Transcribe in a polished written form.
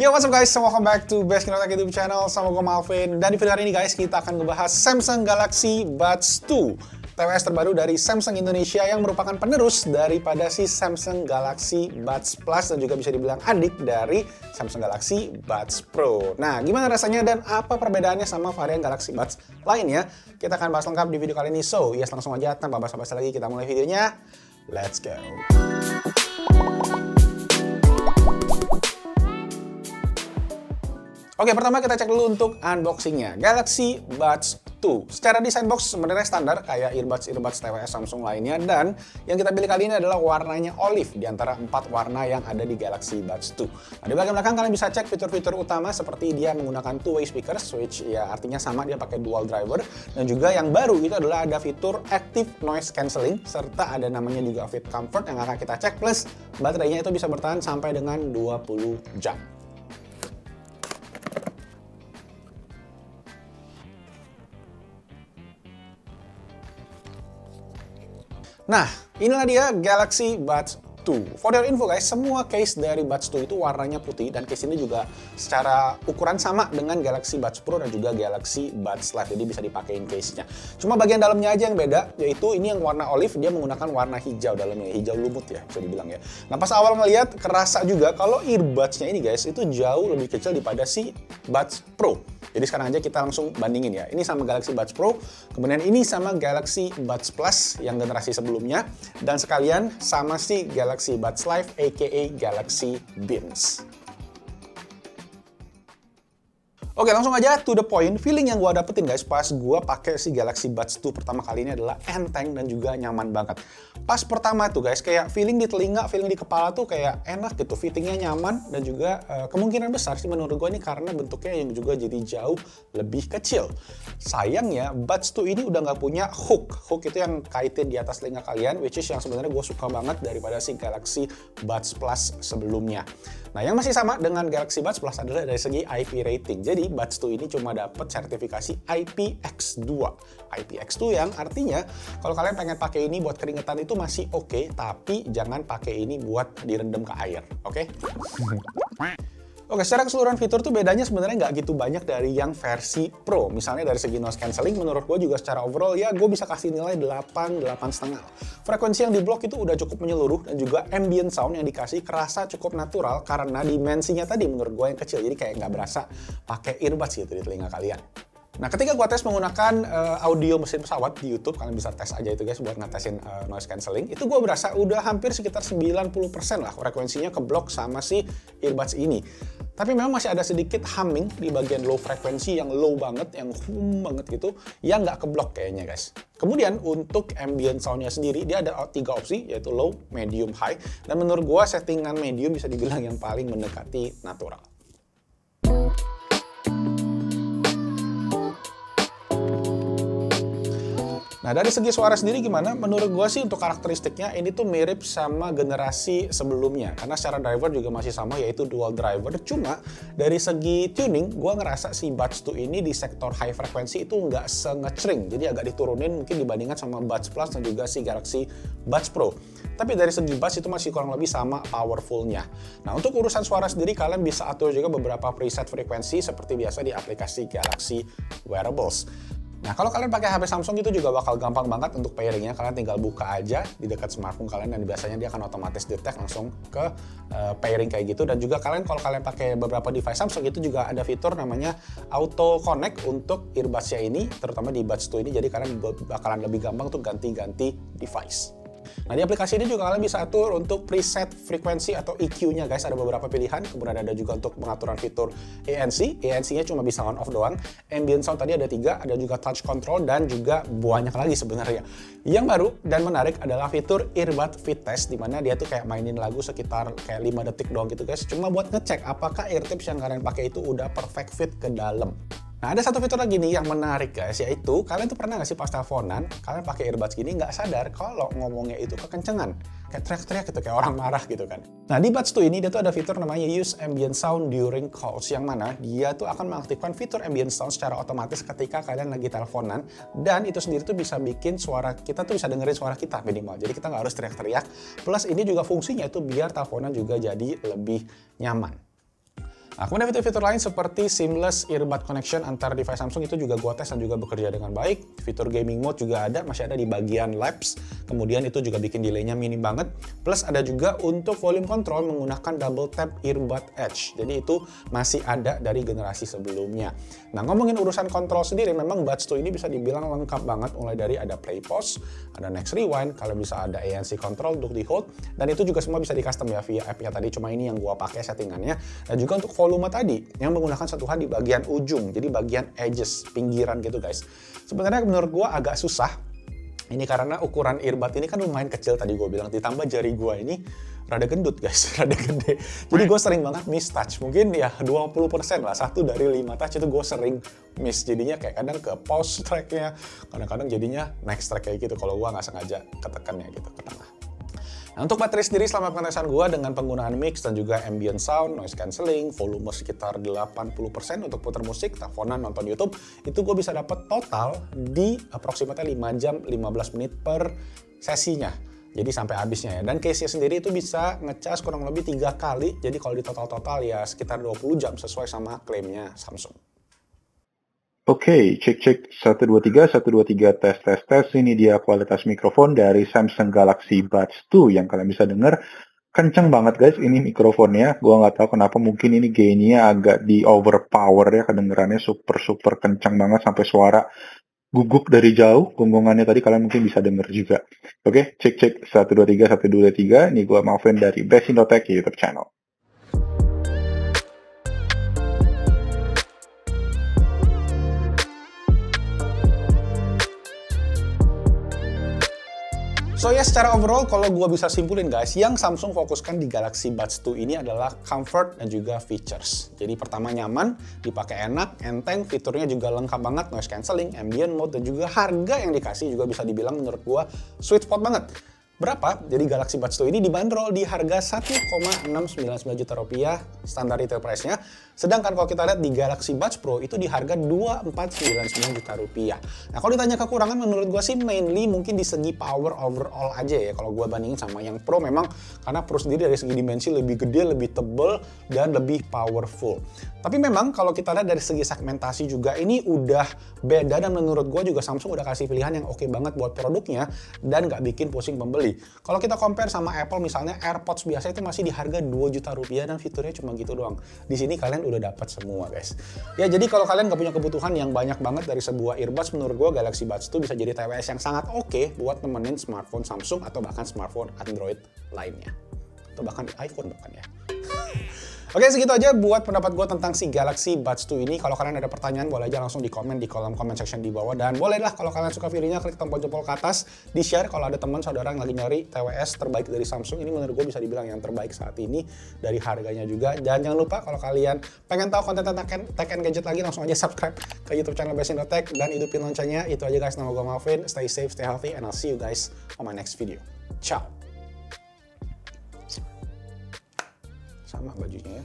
Yo, what's up guys? Welcome back to Best Kinotech YouTube channel. Sama gue Malvin. Dan di video hari ini guys, kita akan ngebahas Samsung Galaxy Buds 2. TWS terbaru dari Samsung Indonesia yang merupakan penerus daripada si Samsung Galaxy Buds Plus dan juga bisa dibilang adik dari Samsung Galaxy Buds Pro. Nah, gimana rasanya dan apa perbedaannya sama varian Galaxy Buds lainnya? Kita akan bahas lengkap di video kali ini. So, yes, langsung aja tanpa basa-basi lagi kita mulai videonya. Let's go. Oke, pertama kita cek dulu untuk unboxingnya. Galaxy Buds 2. Secara desain box sebenarnya standar kayak earbuds TWS Samsung lainnya, dan yang kita pilih kali ini adalah warnanya olive di antara 4 warna yang ada di Galaxy Buds 2. Nah, di bagian belakang kalian bisa cek fitur-fitur utama seperti dia menggunakan two-way speakers, which ya artinya sama dia pakai dual driver, dan juga yang baru itu adalah ada fitur active noise cancelling serta ada namanya juga Fit Comfort yang akan kita cek, plus baterainya itu bisa bertahan sampai dengan 20 jam. Nah, inilah dia Galaxy Buds 2. For your info guys, semua case dari Buds 2 itu warnanya putih, dan case ini juga secara ukuran sama dengan Galaxy Buds Pro dan juga Galaxy Buds Live, jadi bisa dipakein case-nya. Cuma bagian dalamnya aja yang beda, yaitu ini yang warna olive, dia menggunakan warna hijau dalamnya, hijau lumut ya, bisa dibilang ya. Nah, pas awal ngeliat, kerasa juga kalau earbuds-nya ini guys, itu jauh lebih kecil daripada si Buds Pro. Jadi sekarang aja kita langsung bandingin ya. Ini sama Galaxy Buds Pro, kemudian ini sama Galaxy Buds Plus yang generasi sebelumnya, dan sekalian sama si Galaxy Buds Live aka Galaxy Beams. Oke, langsung aja to the point. Feeling yang gue dapetin guys pas gue pakai si Galaxy Buds 2 pertama kali ini adalah enteng dan juga nyaman banget. Pas pertama tuh guys, kayak feeling di telinga, feeling di kepala tuh kayak enak gitu, fittingnya nyaman, dan juga kemungkinan besar sih menurut gue ini karena bentuknya yang juga jadi jauh lebih kecil. Sayangnya Buds 2 ini udah nggak punya hook itu yang kaitin di atas telinga kalian, which is yang sebenarnya gue suka banget daripada si Galaxy Buds Plus sebelumnya. Nah, yang masih sama dengan Galaxy Buds Plus adalah dari segi IP rating. Jadi Buds 2 ini cuma dapat sertifikasi IPX2. IPX2 yang artinya kalau kalian pengen pakai ini buat keringetan itu masih oke, tapi jangan pakai ini buat direndam ke air, oke? Oke, secara keseluruhan fitur tuh bedanya sebenarnya nggak gitu banyak dari yang versi Pro. Misalnya dari segi noise cancelling, menurut gue juga secara overall ya gue bisa kasih nilai 8,5. Frekuensi yang diblok itu udah cukup menyeluruh, dan juga ambient sound yang dikasih kerasa cukup natural karena dimensinya tadi menurut gue yang kecil, jadi kayak nggak berasa pakai earbuds gitu di telinga kalian. Nah, ketika gue tes menggunakan audio mesin pesawat di YouTube, kalian bisa tes aja itu guys buat ngetesin noise cancelling, itu gue berasa udah hampir sekitar 90% lah frekuensinya keblok sama si earbuds ini. Tapi memang masih ada sedikit humming di bagian low frekuensi yang low banget, yang hum banget gitu, yang nggak keblok kayaknya guys. Kemudian untuk ambient soundnya sendiri, dia ada 3 opsi, yaitu low, medium, high. Dan menurut gue settingan medium bisa dibilang yang paling mendekati natural. Nah, dari segi suara sendiri gimana? Menurut gue sih untuk karakteristiknya ini tuh mirip sama generasi sebelumnya. Karena secara driver juga masih sama, yaitu dual driver. Cuma dari segi tuning, gue ngerasa si Buds 2 ini di sektor high frekuensi itu nggak se-ngecering. Jadi agak diturunin mungkin dibandingkan sama Buds Plus dan juga si Galaxy Buds Pro. Tapi dari segi bass itu masih kurang lebih sama powerfulnya. Nah, untuk urusan suara sendiri kalian bisa atur juga beberapa preset frekuensi seperti biasa di aplikasi Galaxy Wearables. Nah, kalau kalian pakai HP Samsung itu juga bakal gampang banget untuk pairingnya. Kalian tinggal buka aja di dekat smartphone kalian, dan biasanya dia akan otomatis detect langsung ke pairing kayak gitu. Dan juga kalian kalau kalian pakai beberapa device Samsung itu juga ada fitur namanya Auto Connect untuk earbuds-nya ini, terutama di Buds 2 ini. Jadi kalian bakalan lebih gampang untuk ganti-ganti device. Nah, di aplikasi ini juga kalian bisa atur untuk preset frekuensi atau EQ-nya guys, ada beberapa pilihan. Kemudian ada juga untuk pengaturan fitur ANC. ANC-nya cuma bisa on off doang. Ambient sound tadi ada 3, ada juga touch control, dan juga banyak lagi sebenarnya. Yang baru dan menarik adalah fitur earbud fit test, dimana dia tuh kayak mainin lagu sekitar kayak 5 detik doang gitu guys. Cuma buat ngecek apakah eartips yang kalian pakai itu udah perfect fit ke dalam. Nah, ada satu fitur lagi nih yang menarik guys, yaitu kalian tuh pernah nggak sih pas teleponan, kalian pakai earbuds gini nggak sadar kalau ngomongnya itu kekencengan, kayak teriak-teriak gitu, kayak orang marah gitu kan. Nah, di Buds 2 ini dia tuh ada fitur namanya Use Ambient Sound During Calls, yang mana dia tuh akan mengaktifkan fitur ambient sound secara otomatis ketika kalian lagi teleponan, dan itu sendiri tuh bisa bikin suara kita tuh bisa dengerin suara kita minimal, jadi kita nggak harus teriak-teriak. Plus ini juga fungsinya itu biar teleponan juga jadi lebih nyaman. Nah, kemudian fitur-fitur lain seperti seamless earbud connection antar device Samsung itu juga gua tes dan juga bekerja dengan baik. Fitur gaming mode juga ada, masih ada di bagian labs. Kemudian itu juga bikin delaynya minim banget. Plus ada juga untuk volume control menggunakan double tap earbud edge. Jadi itu masih ada dari generasi sebelumnya. Nah, ngomongin urusan kontrol sendiri, memang Buds 2 ini bisa dibilang lengkap banget. Mulai dari ada play pause, ada next rewind, kalau bisa ada ANC control untuk di hold. Dan itu juga semua bisa di custom ya via app-nya tadi. Cuma ini yang gua pakai settingannya. Dan juga untuk volume tadi yang menggunakan sentuhan di bagian ujung, jadi bagian edges, pinggiran gitu guys. Sebenarnya menurut gua agak susah ini karena ukuran earbud ini kan lumayan kecil tadi gue bilang, ditambah jari gua ini rada gendut guys, rada gede. Jadi gue sering banget miss touch, mungkin ya 20% lah, 1 dari 5 touch itu gue sering miss. Jadinya kayak kadang ke pause tracknya, kadang-kadang jadinya next track kayak gitu kalau gue nggak sengaja ketekannya gitu ke tengah. Nah, untuk baterai sendiri selama pengetesan gue dengan penggunaan mix dan juga ambient sound, noise cancelling, volume sekitar 80% untuk putar musik, teleponan, nonton YouTube, itu gue bisa dapat total di approximately 5 jam 15 menit per sesinya. Jadi sampai habisnya ya. Dan case-nya sendiri itu bisa ngecas kurang lebih 3 kali, jadi kalau di total-total ya sekitar 20 jam sesuai sama klaimnya Samsung. Oke, cek 123 tes. Ini dia kualitas mikrofon dari Samsung Galaxy Buds 2 yang kalian bisa dengar. Kenceng banget guys ini mikrofonnya. Gua nggak tahu kenapa, mungkin ini gainnya agak di overpower ya, kedengerannya super kenceng banget sampai suara guguk dari jauh. Gonggongannya tadi kalian mungkin bisa denger juga. Oke, cek 123. Ini gua Malvin dari Best Indo Tech YouTube channel. So ya, secara overall kalau gue bisa simpulin guys, yang Samsung fokuskan di Galaxy Buds 2 ini adalah comfort dan juga features. Jadi pertama nyaman, dipakai enak, enteng, fiturnya juga lengkap banget, noise cancelling, ambient mode, dan juga harga yang dikasih juga bisa dibilang menurut gue sweet spot banget. Berapa? Jadi Galaxy Buds 2 ini dibanderol di harga 1,699 juta rupiah standar retail price-nya. Sedangkan kalau kita lihat di Galaxy Buds Pro itu di harga 2,499 juta rupiah. Nah, kalau ditanya kekurangan menurut gue sih mainly mungkin di segi power overall aja ya. Kalau gue bandingin sama yang Pro, memang karena Pro sendiri dari segi dimensi lebih gede, lebih tebal, dan lebih powerful. Tapi memang kalau kita lihat dari segi segmentasi juga ini udah beda, dan menurut gue juga Samsung udah kasih pilihan yang oke banget buat produknya dan nggak bikin pusing pembeli. Kalau kita compare sama Apple misalnya, AirPods biasa itu masih di harga 2 juta rupiah dan fiturnya cuma gitu doang. Di sini kalian udah dapat semua guys. Ya, jadi kalau kalian nggak punya kebutuhan yang banyak banget dari sebuah earbuds, menurut gue Galaxy Buds 2 bisa jadi TWS yang sangat oke buat nemenin smartphone Samsung atau bahkan smartphone Android lainnya. Atau bahkan iPhone bahkan ya. Oke, segitu aja buat pendapat gue tentang si Galaxy Buds 2 ini. Kalau kalian ada pertanyaan, boleh aja langsung di komen di kolom comment section di bawah. Dan bolehlah kalau kalian suka videonya, klik tombol jempol ke atas, di-share kalau ada teman saudara yang lagi nyari TWS terbaik dari Samsung. Ini menurut gue bisa dibilang yang terbaik saat ini dari harganya juga. Dan jangan lupa kalau kalian pengen tahu konten tentang tech and gadget lagi, langsung aja subscribe ke YouTube channel Best Indo Tech dan hidupin loncengnya. Itu aja guys, nama gue Malvin. Stay safe, stay healthy, and I'll see you guys on my next video. Ciao. Sama bajunya ya.